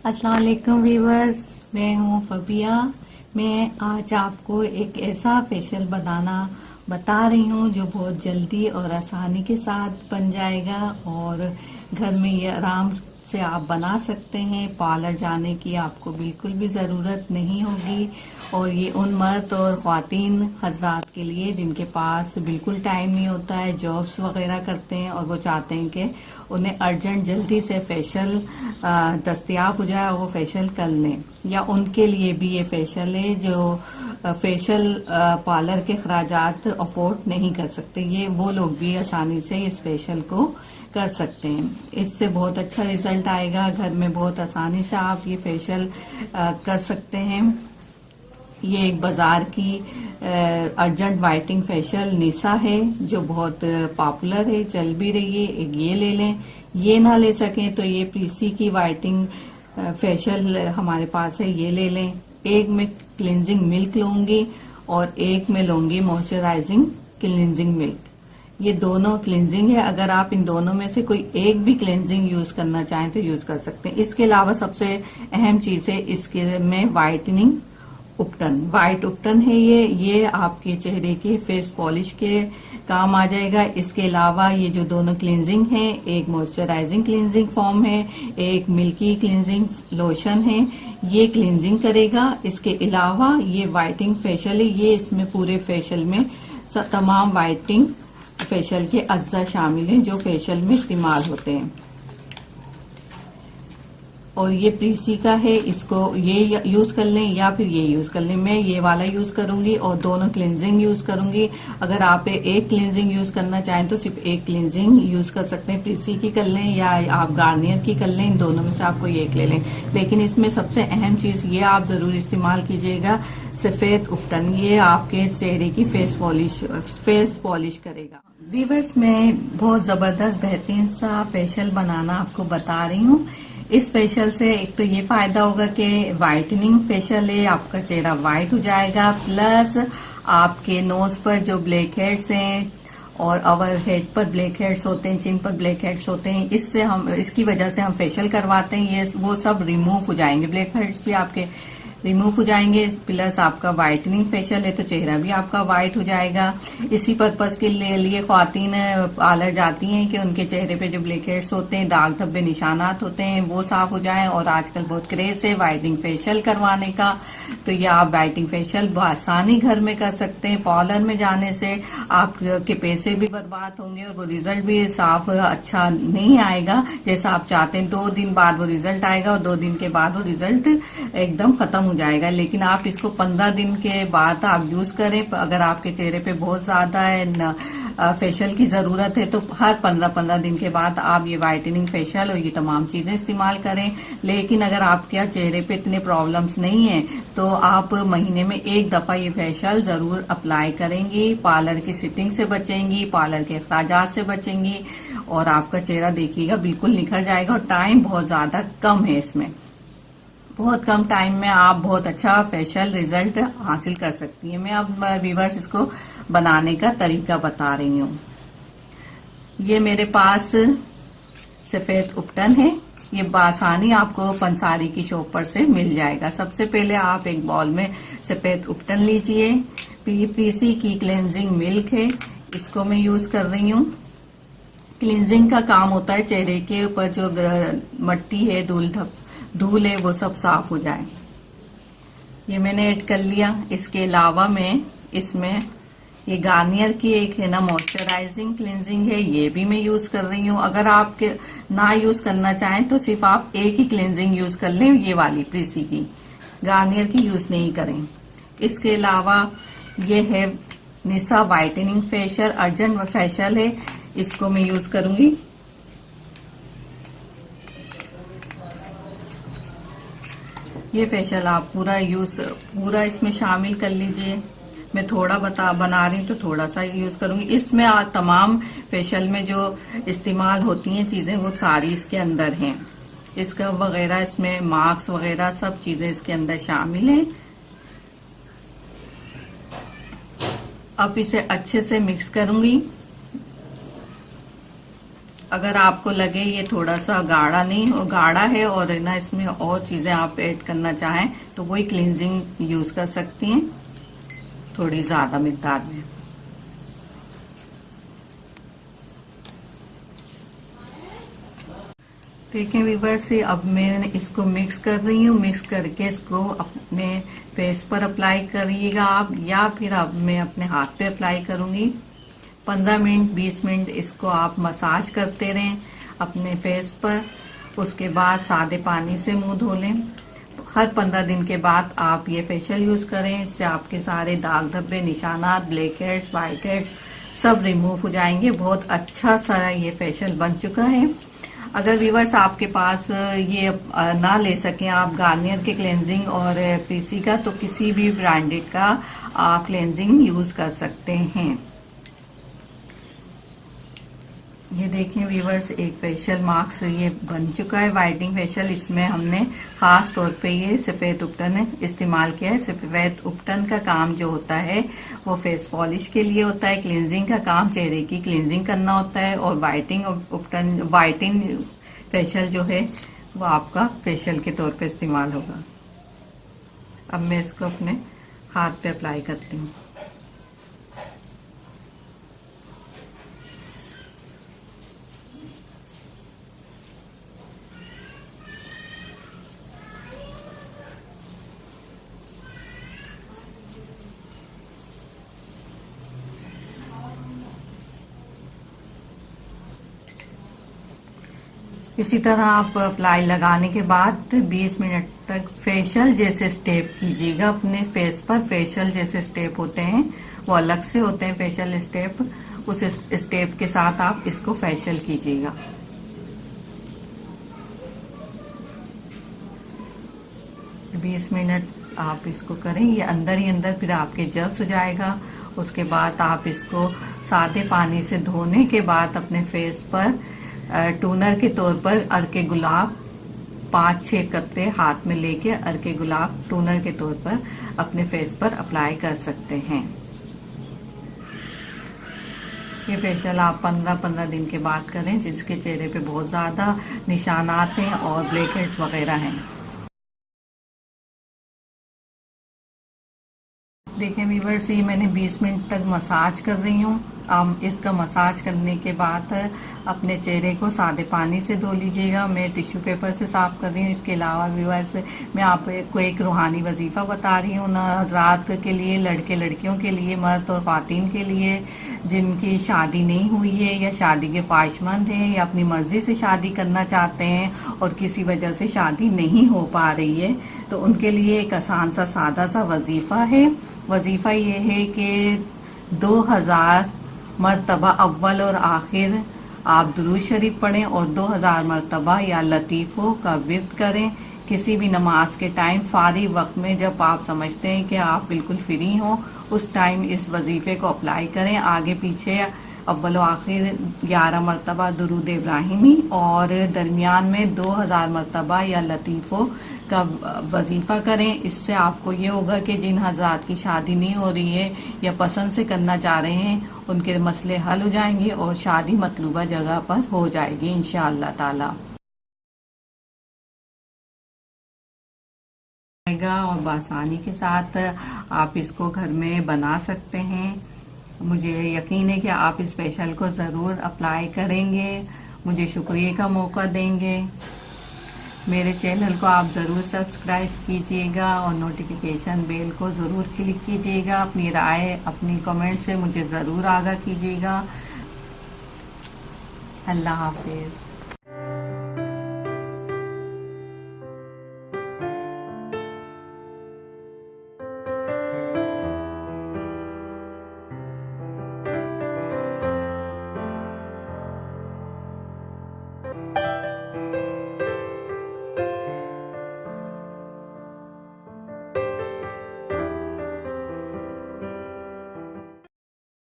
अस्सलाम वालेकुम वीवर्स, मैं हूँ फबिया। मैं आज आपको एक ऐसा फेशियल बनाना बता रही हूँ जो बहुत जल्दी और आसानी के साथ बन जाएगा और घर में ये आराम से आप बना सकते हैं। पार्लर जाने की आपको बिल्कुल भी ज़रूरत नहीं होगी और ये उन मर्द और ख़वातीन हज़रात के लिए जिनके पास बिल्कुल टाइम नहीं होता है, जॉब्स वगैरह करते हैं और वो चाहते हैं कि उन्हें अर्जेंट जल्दी से फेशियल दस्तयाब हो जाए और वो फेशियल कर लें, या उनके लिए भी ये फेशियल है जो फेशियल पार्लर के खर्चात अफोर्ड नहीं कर सकते। ये वो लोग भी आसानी से इस फेशियल को कर सकते हैं। इससे बहुत अच्छा रिजल्ट आएगा। घर में बहुत आसानी से आप ये फेशियल कर सकते हैं। ये एक बाजार की अर्जेंट वाइटनिंग फेशियल निशा है जो बहुत पॉपुलर है, चल भी रही है। एक ये ले लें, ये ना ले सकें तो ये प्रीसी की वाइटनिंग फेशियल हमारे पास है, ये ले लें। एक में क्लिनजिंग मिल्क लूंगी और एक में लूंगी मॉइस्चराइजिंग क्लिनजिंग मिल्क। ये दोनों क्लिनजिंग है। अगर आप इन दोनों में से कोई एक भी क्लिनजिंग यूज करना चाहें तो यूज कर सकते हैं। इसके अलावा सबसे अहम चीज है इसके में वाइटनिंग उपटन। वाइट उपटन है ये आपके चेहरे के फेस पॉलिश के काम आ जाएगा। इसके अलावा ये जो दोनों क्लिनजिंग है, एक मॉइस्चराइजिंग क्लिनजिंग फॉर्म है, एक मिल्की क्लिनजिंग लोशन है, ये क्लिनजिंग करेगा। इसके अलावा ये वाइटनिंग फेशियल है, ये इसमें पूरे फेशियल में तमाम वाइटनिंग फेशियल के अज्जा शामिल हैं जो फेशियल में इस्तेमाल होते हैं। और ये प्रीसी का है, इसको ये यूज कर लें या फिर ये यूज कर लें। मैं ये वाला यूज करूंगी और दोनों क्लिनजिंग यूज करूंगी। अगर आप एक क्लिनजिंग यूज करना चाहें तो सिर्फ एक क्लिनजिंग यूज कर सकते हैं, प्रीसी की कर लें या आप गार्नियर की कर लें। इन दोनों में से आपको ये एक ले लें। लेकिन इसमें सबसे अहम चीज ये आप जरूर इस्तेमाल कीजिएगा, सफेद उपटन। ये आपके चेहरे की फेस पॉलिश करेगा। वीवर्स, मैं बहुत जबरदस्त बेहतरीन सा फेशियल बनाना आपको बता रही हूँ। इस फेशियल से एक तो ये फायदा होगा कि वाइटनिंग फेशियल है, आपका चेहरा वाइट हो जाएगा। प्लस आपके नोज पर जो ब्लैक हेड्स हैं और अवर हेड पर ब्लैक हेड्स होते हैं, चिन पर ब्लैक हेड्स होते हैं, इसकी वजह से हम फेशियल करवाते हैं, ये वो सब रिमूव हो जाएंगे। ब्लैक हेड्स भी आपके रिमूव हो जाएंगे। प्लस आपका वाइटनिंग फेशियल है तो चेहरा भी आपका वाइट हो जाएगा। इसी पर्पस के लिए ख्वातीन पार्लर जाती हैं कि उनके चेहरे पे जो ब्लैक हेड्स होते हैं, दाग धब्बे निशानात होते हैं, वो साफ हो जाएं। और आजकल बहुत क्रेज है वाइटनिंग फेशियल करवाने का, तो ये आप वाइटनिंग फेशियल आसानी घर में कर सकते हैं। पार्लर में जाने से आपके पैसे भी बर्बाद होंगे और वो रिजल्ट भी साफ अच्छा नहीं आएगा जैसा आप चाहते हैं। 2 दिन बाद वो रिजल्ट आएगा और 2 दिन के बाद वो रिजल्ट एकदम खत्म हो जाएगा। लेकिन आप इसको 15 दिन के बाद आप यूज करें। अगर आपके चेहरे पे बहुत ज्यादा फेशियल की जरूरत है तो हर 15-15 दिन के बाद आप ये वाइटनिंग फेशियल और ये तमाम चीजें इस्तेमाल करें। लेकिन अगर आपके चेहरे पे इतने प्रॉब्लम्स नहीं है तो आप महीने में एक दफा ये फेशियल जरूर अप्लाई करेंगी। पार्लर की सिटिंग से बचेंगी, पार्लर के अखराजात से बचेंगी और आपका चेहरा देखिएगा बिल्कुल निखर जाएगा। और टाइम बहुत ज्यादा कम है, इसमें बहुत कम टाइम में आप बहुत अच्छा फेशियल रिजल्ट हासिल कर सकती हैं। मैं अब व्यूअर्स इसको बनाने का तरीका बता रही हूँ। ये मेरे पास सफेद उपटन है, ये बासानी आपको पंसारी की शॉप पर से मिल जाएगा। सबसे पहले आप एक बाउल में सफेद उपटन लीजिए। पीसी की क्लेंजिंग मिल्क है, इसको मैं यूज कर रही हूँ। क्लींजिंग का काम होता है चेहरे के ऊपर जो मट्टी है, धूल है, वो सब साफ हो जाए। ये मैंने ऐड कर लिया। इसके अलावा मैं इसमें ये गार्नियर की एक है ना मॉइस्चराइजिंग क्लिनजिंग है, ये भी मैं यूज कर रही हूँ। अगर आप ना यूज करना चाहें तो सिर्फ आप एक ही क्लिनजिंग यूज कर लें, ये वाली प्रीसी की, गार्नियर की यूज नहीं करें। इसके अलावा ये है निशा वाइटनिंग फेशियल, अर्जेंट फेशियल है, इसको मैं यूज करूंगी। ये फेशियल आप पूरा इसमें शामिल कर लीजिए। मैं थोड़ा बना रही हूँ तो थोड़ा सा यूज करूंगी। इसमें तमाम फेशियल में जो इस्तेमाल होती हैं चीजें वो सारी इसके अंदर हैं। इसका वगैरह, इसमें मार्क्स वगैरह सब चीजें इसके अंदर शामिल हैं। अब इसे अच्छे से मिक्स करूंगी। अगर आपको लगे ये थोड़ा सा गाढ़ा नहीं हो, गाढ़ा है और ना इसमें और चीजें आप ऐड करना चाहें तो वही क्लींजिंग यूज कर सकती हैं थोड़ी ज्यादा मिकदार में। देखिए व्यूअर्स, अब मैं इसको मिक्स कर रही हूँ। मिक्स करके इसको अपने फेस पर अप्लाई करिएगा आप, या फिर अब मैं अपने हाथ पे अप्लाई करूंगी। 15 मिनट 20 मिनट इसको आप मसाज करते रहें अपने फेस पर। उसके बाद सादे पानी से मुंह धो लें। हर 15 दिन के बाद आप ये फेशियल यूज करें। इससे आपके सारे दाग धब्बे, निशानात, ब्लैक हेड्स, व्हाइट हेड्स सब रिमूव हो जाएंगे। बहुत अच्छा सा ये फेशियल बन चुका है। अगर व्यूअर्स आपके पास ये ना ले सकें आप गार्नियर के क्लेंजिंग और पीसी का, तो किसी भी ब्रांडेड का आप क्लेंजिंग यूज कर सकते हैं। ये देखें व्यूअर्स, एक फेशियल मास्क ये बन चुका है, वाइटनिंग फेशियल। इसमें हमने खास तौर पे ये सफेद उपटन इस्तेमाल किया है। सफेद उपटन का काम जो होता है वो फेस पॉलिश के लिए होता है। क्लींजिंग का काम चेहरे की क्लींजिंग करना होता है, और वाइटिंग फेशियल जो है वो आपका फेशियल के तौर पे इस्तेमाल होगा। अब मैं इसको अपने हाथ पे अप्लाई करती हूँ। इसी तरह आप अप्लाई लगाने के बाद 20 मिनट तक फेशियल जैसे स्टेप कीजिएगा अपने फेस पर। फेशियल जैसे स्टेप होते हैं वो अलग से होते हैं फेशियल स्टेप। उस स्टेप के साथ आप इसको फेशियल कीजिएगा। बीस मिनट आप इसको करें, ये अंदर ही अंदर फिर आपके जब्स हो जाएगा। उसके बाद आप इसको सादे पानी से धोने के बाद अपने फेस पर टूनर के तौर पर अर्के गुलाब 5-6 कतरे हाथ में लेके अर्के गुलाब टूनर के तौर पर अपने फेस पर अप्लाई कर सकते हैं। ये फेशियल आप 15-15 दिन के बाद करें जिसके चेहरे पे बहुत ज्यादा निशानात हैं और ब्लैक हेड्स वगैरह हैं। देखें व्यूअर्स, ये मैंने 20 मिनट तक मसाज कर रही हूँ। इसका मसाज करने के बाद अपने चेहरे को सादे पानी से धो लीजिएगा। मैं टिश्यू पेपर से साफ कर रही हूँ। इसके अलावा व्यूअर्स, मैं आपको एक रूहानी वजीफा बता रही हूँ ना, रात के लिए, लड़के लड़कियों के लिए, मर्द और खातिन के लिए जिनकी शादी नहीं हुई है या शादी के ख्वाहिशमंद हैं या अपनी मर्जी से शादी करना चाहते हैं और किसी वजह से शादी नहीं हो पा रही है, तो उनके लिए एक आसान सा सादा सा वजीफा है। वजीफा ये है कि 2000 मरतबा अव्वल और आखिर आप दुरूद शरीफ पढ़ें और 2000 मरतबा या लतीफ़ों का विर्द करें। किसी भी नमाज के टाइम फारिग वक्त में जब आप समझते हैं कि आप बिल्कुल फ्री हो, उस टाइम इस वजीफे को अप्लाई करें। आगे पीछे अव्वल और आखिर 11 मरतबा दुरूद इब्राहिमी और दरमियान में 2000 मरतबा या लतीफ़ों का वजीफा करें। इससे आपको ये होगा कि जिन हज़रात की शादी नहीं हो रही है या पसंद से करना चाह रहे हैं, उनके मसले हल हो जाएंगे और शादी मतलूबा जगह पर हो जाएगी इंशाअल्लाह ताला। और बासानी के साथ आप इसको घर में बना सकते हैं। मुझे यकीन है कि आप इस फेशियल को ज़रूर अप्लाई करेंगे, मुझे शुक्रिया का मौका देंगे। मेरे चैनल को आप ज़रूर सब्सक्राइब कीजिएगा और नोटिफिकेशन बेल को ज़रूर क्लिक कीजिएगा। अपनी राय, अपनी कमेंट से मुझे ज़रूर आगाह कीजिएगा। अल्लाह हाफिज़।